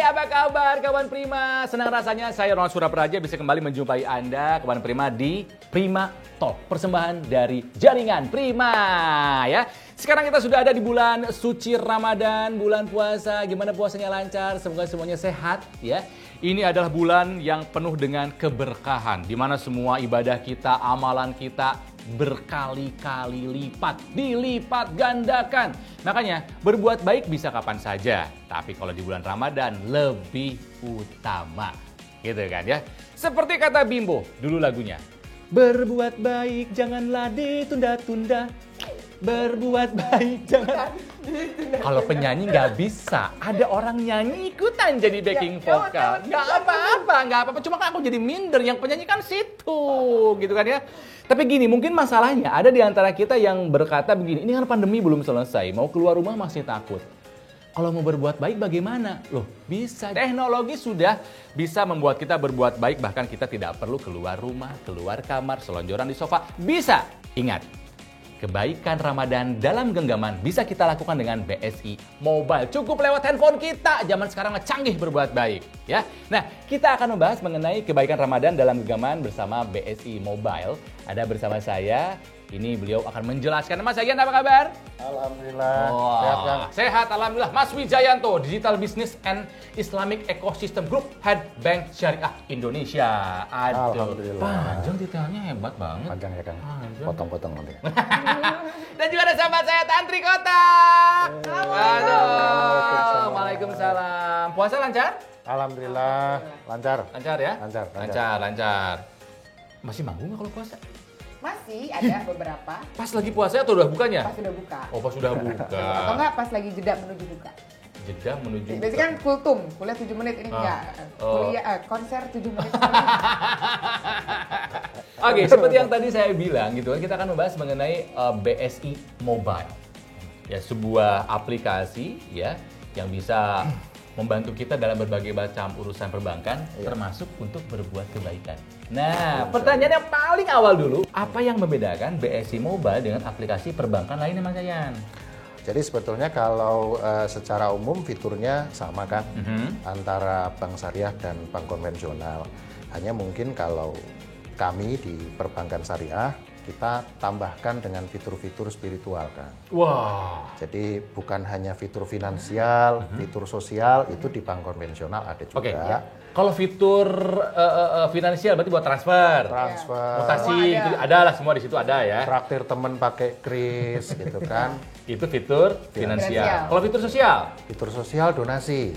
apa kabar kawan Prima? Senang rasanya saya Ronald Surapraja bisa kembali menjumpai Anda kawan Prima di Prima Talk, persembahan dari jaringan Prima ya. Sekarang kita sudah ada di bulan suci Ramadan, bulan puasa. Gimana puasanya lancar? Semoga semuanya sehat ya. Ini adalah bulan yang penuh dengan keberkahan, di mana semua ibadah kita, amalan kita berkali-kali lipat, dilipat gandakan. Makanya berbuat baik bisa kapan saja, tapi kalau di bulan Ramadan lebih utama. Gitu kan ya. Seperti kata Bimbo dulu lagunya. Berbuat baik janganlah ditunda-tunda. Berbuat baik jangan ditunda. Kalau penyanyi nggak bisa, ada orang nyanyi ikutan jadi backing vokal. Nggak apa-apa. Cuma kan aku jadi minder, yang penyanyi kan situ, gitu kan ya. Tapi gini, mungkin masalahnya ada di antara kita yang berkata begini, ini kan pandemi belum selesai, mau keluar rumah masih takut. Kalau mau berbuat baik bagaimana? Loh, bisa. Teknologi sudah bisa membuat kita berbuat baik, bahkan kita tidak perlu keluar rumah, keluar kamar, selonjoran di sofa. Bisa. Ingat, kebaikan Ramadan dalam genggaman bisa kita lakukan dengan BSI Mobile. Cukup lewat handphone kita. Zaman sekarang canggih berbuat baik, ya. Nah, kita akan membahas mengenai kebaikan Ramadan dalam genggaman bersama BSI Mobile. Ada bersama saya. Ini beliau akan menjelaskan. Mas Ayan, apa kabar? Alhamdulillah. Sehat, kan? Sehat, alhamdulillah. Mas Wijayanto, Digital Business and Islamic Ecosystem Group, Head Bank Syariah Indonesia. Aduh, alhamdulillah. Panjang detailnya, hebat banget. Panjang ya kan? Potong-potong nanti. Dan juga ada sahabat saya, Tantri Kota. Aduh, Waalaikumsalam. Puasa lancar? Alhamdulillah. Lancar. Lancar ya? Lancar. Masih manggung nggak kalau puasa? Masih ada beberapa. Pas lagi puasa atau udah bukanya? Pas sudah buka. Oh, pas sudah buka. Atau enggak pas lagi jeda menuju buka. Jeda menuju buka. Biasanya kan kultum, kuliah 7 menit ini enggak. Konser 7 menit. Oke, seperti yang tadi saya bilang gitu kan, kita akan membahas mengenai BSI Mobile. Ya, sebuah aplikasi ya yang bisa membantu kita dalam berbagai macam urusan perbankan, termasuk untuk berbuat kebaikan. Nah, pertanyaan yang paling awal dulu, apa yang membedakan BSI Mobile dengan aplikasi perbankan lainnya, Mas Yayan? Jadi sebetulnya kalau secara umum fiturnya sama kan, antara bank syariah dan bank konvensional. Hanya mungkin kalau kami di perbankan syariah, kita tambahkan dengan fitur-fitur spiritual kan. Wah. Jadi bukan hanya fitur finansial, fitur sosial itu di bank konvensional ada juga. Oke. Ya. Kalau fitur finansial berarti buat transfer, mutasi, gitu, ada lah semua di situ ada ya. Traktir temen pakai kris gitu kan. Itu fitur finansial. Kalau fitur sosial? Fitur sosial donasi,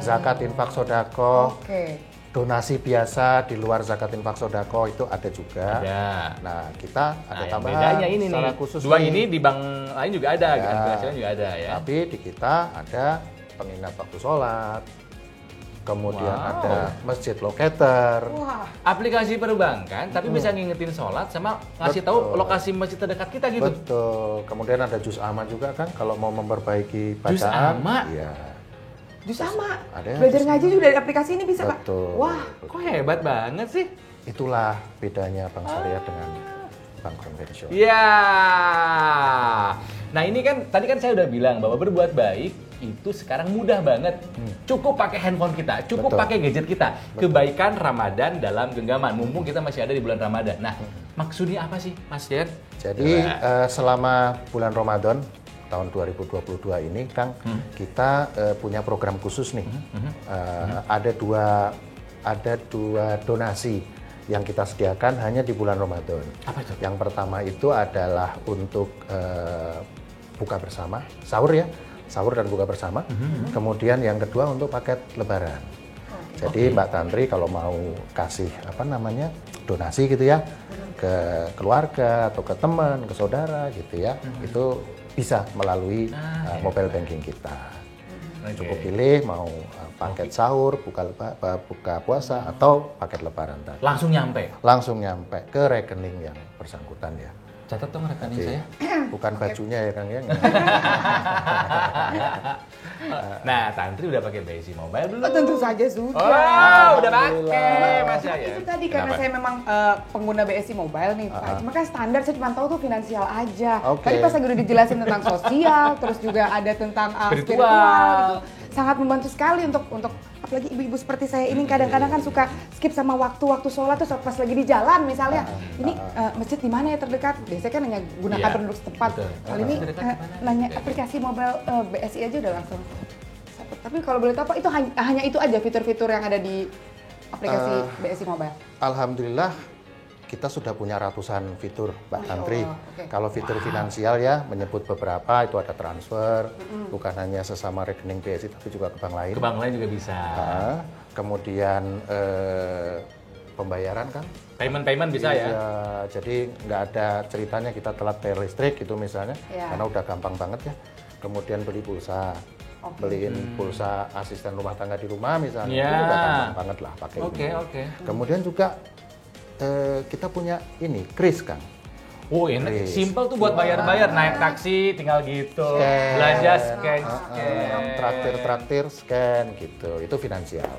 zakat infak sodako. Donasi biasa di luar zakat infak sodako itu ada juga. Ada. Nah, kita ada tambahan bedanya ini secara nih. khusus. Dua ini di bank lain juga ada, kan? Finansial juga ada ya. Tapi di kita ada pengingat waktu sholat, kemudian ada masjid locator. Wah. Aplikasi perbankan, tapi bisa ngingetin sholat sama ngasih tahu lokasi masjid terdekat kita gitu. Betul. Kemudian ada juz amma juga kan, kalau mau memperbaiki bacaan. Juz amma? Iya. Sama. Ada Belajar ngaji juga dari aplikasi ini bisa, Pak. Betul. Wah, Kok hebat banget sih? Itulah bedanya bank syariah dengan bank konvensional. Ya. Nah ini kan tadi kan saya udah bilang bahwa berbuat baik itu sekarang mudah banget. Cukup pakai handphone kita, cukup pakai gadget kita. Kebaikan Ramadan dalam genggaman. Mumpung kita masih ada di bulan Ramadan. Nah, maksudnya apa sih, Mas Jen? Jadi selama bulan Ramadan tahun 2022 ini, Kang, kita punya program khusus nih. Ada dua donasi yang kita sediakan hanya di bulan Ramadan. Apa itu? Yang pertama itu adalah untuk buka bersama, sahur ya, sahur dan buka bersama. Kemudian yang kedua untuk paket Lebaran. Jadi Mbak Tantri kalau mau kasih donasi gitu ya ke keluarga atau ke teman, ke saudara gitu ya, itu bisa melalui mobile banking kita. Cukup pilih mau paket sahur, buka puasa atau paket Lebaran tadi. Langsung nyampe Langsung nyampe ke rekening yang bersangkutan ya. Catat dong rekening saya. Bukan bajunya ya Kang ya. Nah, Tantri udah pakai BSI Mobile belum? Oh, tentu saja sudah. Oh, udah pakai Mas Itu Yayan. tadi karena Kenapa? saya memang pengguna BSI Mobile nih Pak. Cuma kan standar saya cuma tahu tuh finansial aja. Oke. Tadi pas lagi udah dijelasin tentang sosial, terus juga ada tentang Spiritual. spiritual gitu. Sangat membantu sekali untuk apalagi ibu-ibu seperti saya ini kadang-kadang kan suka skip sama waktu sholat tuh pas lagi di jalan misalnya. Ini masjid di mana ya terdekat? Biasanya kan hanya gunakan Iya, penduduk setempat. betul. Kali ini Terdekat di mana? nanya aplikasi mobile BSI aja udah langsung. Tapi kalau boleh tahu Pak, itu hanya itu aja fitur-fitur yang ada di aplikasi BSI Mobile? Alhamdulillah kita sudah punya ratusan fitur Mbak Masya Tantri. Allah, oke. Kalau fitur finansial ya menyebut beberapa, itu ada transfer, bukan hanya sesama rekening BSI tapi juga ke bank lain. Ke bank lain juga bisa. Kemudian pembayaran kan? Payment bisa ya? Iya, jadi nggak ada ceritanya kita telat bayar listrik gitu misalnya, Iya. karena udah gampang banget ya. Kemudian beli pulsa, beliin pulsa asisten rumah tangga di rumah misalnya, Iya. itu udah gampang banget lah pakai Oke, ini. oke. Kemudian juga kita punya ini, kris kan. Oh, enak. Kris. Simple tuh buat bayar-bayar. Naik taksi tinggal gitu. Scan. Belanja scan. Traktir scan gitu, itu finansial.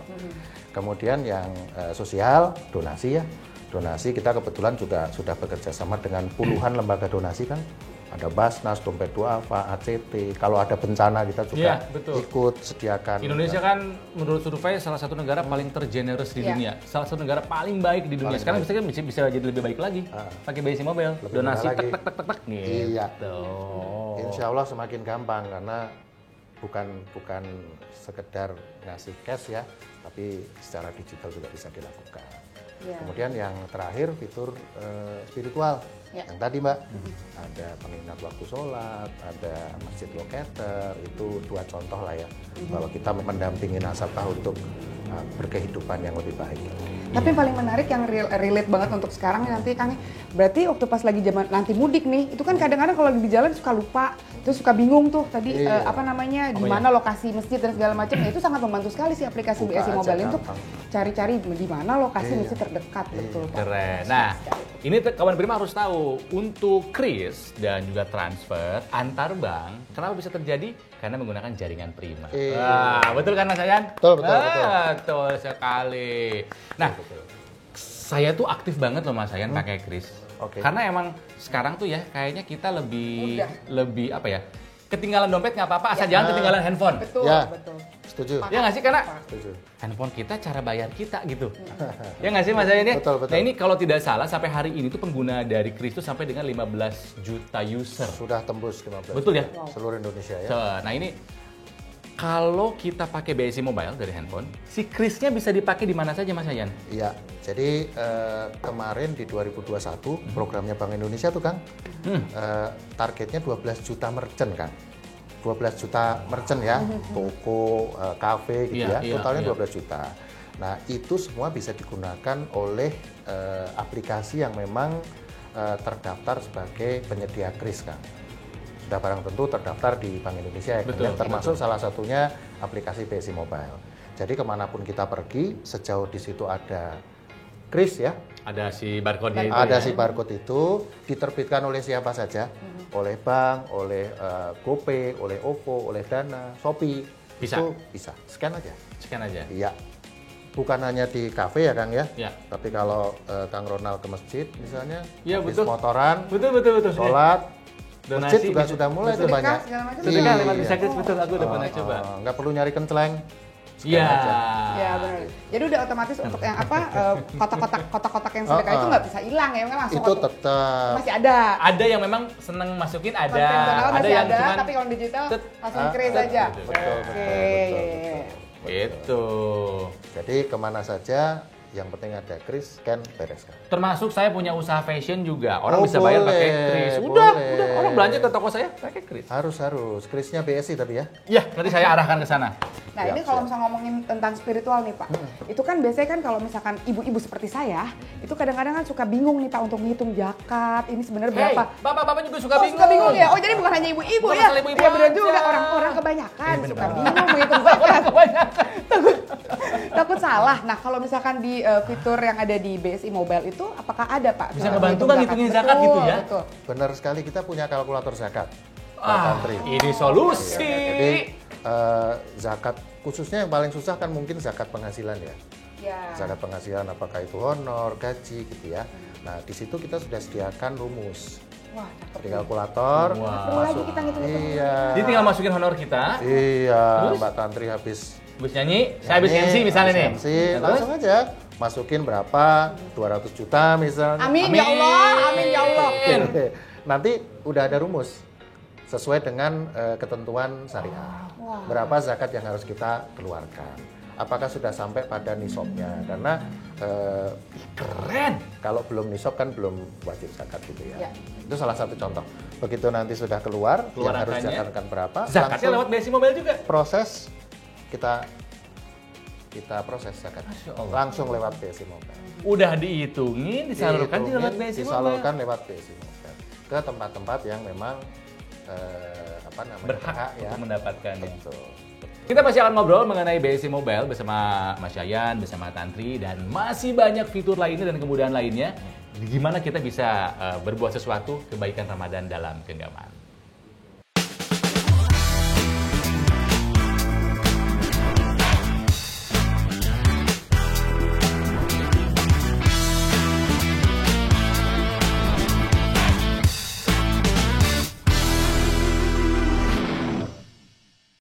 Kemudian yang sosial, donasi ya. Donasi kita kebetulan juga sudah bekerja sama dengan puluhan lembaga donasi kan. Ada Basnas, Dompet Duafa, ACT. Kalau ada bencana kita juga Iya, betul. ikut sediakan. Indonesia kan menurut survei salah satu negara paling tergenerous di Iya. dunia. Salah satu negara paling baik di dunia. Paling Sekarang baik. bisa jadi lebih baik lagi. Pakai BSI Mobile. Lebih Donasi murah tek lagi. tek tek tek tek gitu. Iya. Oh. Insya Allah semakin gampang karena bukan sekedar ngasih cash ya, tapi secara digital juga bisa dilakukan. Iya. Kemudian yang terakhir fitur spiritual. Ya. Yang tadi Mbak, ada pengingat waktu sholat, ada masjid locator, itu dua contoh lah ya, bahwa kita mendampingi nasabah untuk berkehidupan yang lebih baik. Tapi yang paling menarik yang relate banget untuk sekarang nanti Kang, berarti waktu pas lagi zaman nanti mudik nih, itu kan kadang-kadang kalau lagi di jalan suka lupa, terus suka bingung tuh tadi Iya. apa namanya di Oh, mana lokasi masjid dan segala macam. Nah, itu sangat membantu sekali sih aplikasi Buka BSI aja Mobile untuk gampang. cari-cari di mana lokasi Iya. masjid terdekat betul Pak. Keren. Nah, ini kawan Prima harus tahu untuk kris dan juga transfer antar bank, kenapa bisa terjadi? Karena menggunakan jaringan Prima. Iya. Wah, betul kan Mas Yayan? Betul, betul, betul. Betul sekali. Nah, saya tuh aktif banget loh Mas Yayan pakai kris. Oke. Karena emang sekarang tuh ya kayaknya kita lebih Mudah. apa ya? Ketinggalan dompet nggak apa-apa, asal jangan ketinggalan handphone. Betul, Ya. betul. Setuju? Ya nggak sih? Karena Setuju. handphone kita cara bayar kita gitu. Ya nggak sih Mas Yayan ya? Betul, betul. Nah ini kalau tidak salah sampai hari ini tuh pengguna dari kris tuh sampai dengan 15 juta user. Sudah tembus 15. Betul ya? Seluruh Indonesia ya. Nah ini kalau kita pakai BSI Mobile dari handphone, si krisnya bisa dipakai di mana saja Mas Yayan? Iya, jadi kemarin di 2021 programnya Bank Indonesia tuh Kang, targetnya 12 juta merchant Kang. 12 juta merchant ya, toko, kafe gitu Iya, ya, iya, totalnya iya. 12 juta. Nah itu semua bisa digunakan oleh aplikasi yang memang terdaftar sebagai penyedia kris Kang. Sudah barang tentu terdaftar di Bank Indonesia ya, Kang, Betul, ya, termasuk betul. salah satunya aplikasi BSI Mobile. Jadi kemanapun kita pergi, sejauh di situ ada kris ya, Ada si barcode-nya itu ada ya? si barcode itu diterbitkan oleh siapa saja, oleh bank, oleh GoPay, oleh OVO, oleh Dana, Shopee, Bisa. itu bisa, scan aja. Scan aja. Iya, bukan hanya di kafe ya Kang ya, Ya. tapi kalau Kang Ronald ke masjid misalnya, Iya, habis betul. motoran, Betul. sholat, Donasi masjid juga bisa. sudah mulai Betul. tuh banyak. Sedekah, segala macam. Sedekah Iya. lewat bisa kris, betul. Aku udah pernah coba. Nggak perlu nyari kenceleng. scan Iya. aja. Ya benar. Jadi udah otomatis untuk yang apa kotak-kotak yang sedekah itu nggak bisa hilang ya, kan langsung Itu tetap. masih ada. Ada yang memang seneng masukin ada. Konvensional masih yang ada, cuman tapi kalau digital tet, langsung kris aja. Betul, Oke. gitu. Jadi kemana saja, yang penting ada kris, scan, bereskan. Termasuk saya punya usaha fashion juga. Orang Oh, bisa bayar boleh, pakai kris. Udah. boleh. Orang belanja ke toko saya pakai kris. Harus, krisnya BSI tapi ya. Iya, nanti saya arahkan ke sana. Nah Siap, ini kalau siap. misalnya ngomongin tentang spiritual nih Pak, itu kan biasanya kan kalau misalkan ibu-ibu seperti saya, itu kadang-kadang kan suka bingung nih Pak untuk menghitung zakat, ini sebenarnya berapa? bapak-bapak juga suka Oh, bingung. suka bingung ya? Oh jadi bukan hanya ibu-ibu Bukan ya? masalah ibu-ibu Iya benar aja. juga, orang-orang kebanyakan Bener suka banget. bingung menghitung zakat. Kebanyakan. Takut salah. Nah, kalau misalkan di fitur yang ada di BSI Mobile itu, apakah ada Pak? Bisa ngebantu kan ngitungin zakat gitu ya? Betul. Benar sekali, kita punya kalkulator zakat. Pak Tantri. Ini solusi. Jadi zakat khususnya yang paling susah kan mungkin zakat penghasilan ya. Ya. Zakat penghasilan apakah itu honor, gaji gitu ya. Nah, di situ kita sudah sediakan rumus. Wah, cakep. Di kalkulator, Perlu lagi kita ngitung-ngitung. iya. Jadi tinggal masukin honor kita. Iya, Terus? Mbak Tantri habis Habis nyanyi, saya habis MC misalnya nih. MC, Nah, terus? langsung aja masukin berapa? 200 juta misalnya. Amin, ya Allah, amin ya Allah. Oke. Nanti udah ada rumus sesuai dengan ketentuan syariah. Berapa zakat yang harus kita keluarkan? Apakah sudah sampai pada nisabnya? Karena Keren. kalau belum nisab kan belum wajib zakat gitu ya. Ya. Itu salah satu contoh. Begitu nanti sudah keluar Keluar yang harus angkanya. zakatkan berapa? Zakatnya langsung lewat BSI Mobile juga. proses kita proses zakat. Masya Allah. Langsung lewat BSI Mobile. Udah dihitungin, disalurkan Dihitungin, lewat BSI Mobile. disalurkan lewat BSI Mobile ke tempat-tempat yang memang Berhak ya. untuk mendapatkannya. Betul. Kita masih akan ngobrol mengenai BSI Mobile bersama Mas Yayan, bersama Tantri, dan masih banyak fitur lainnya dan kemudahan lainnya. Gimana kita bisa berbuat sesuatu kebaikan Ramadan dalam genggaman.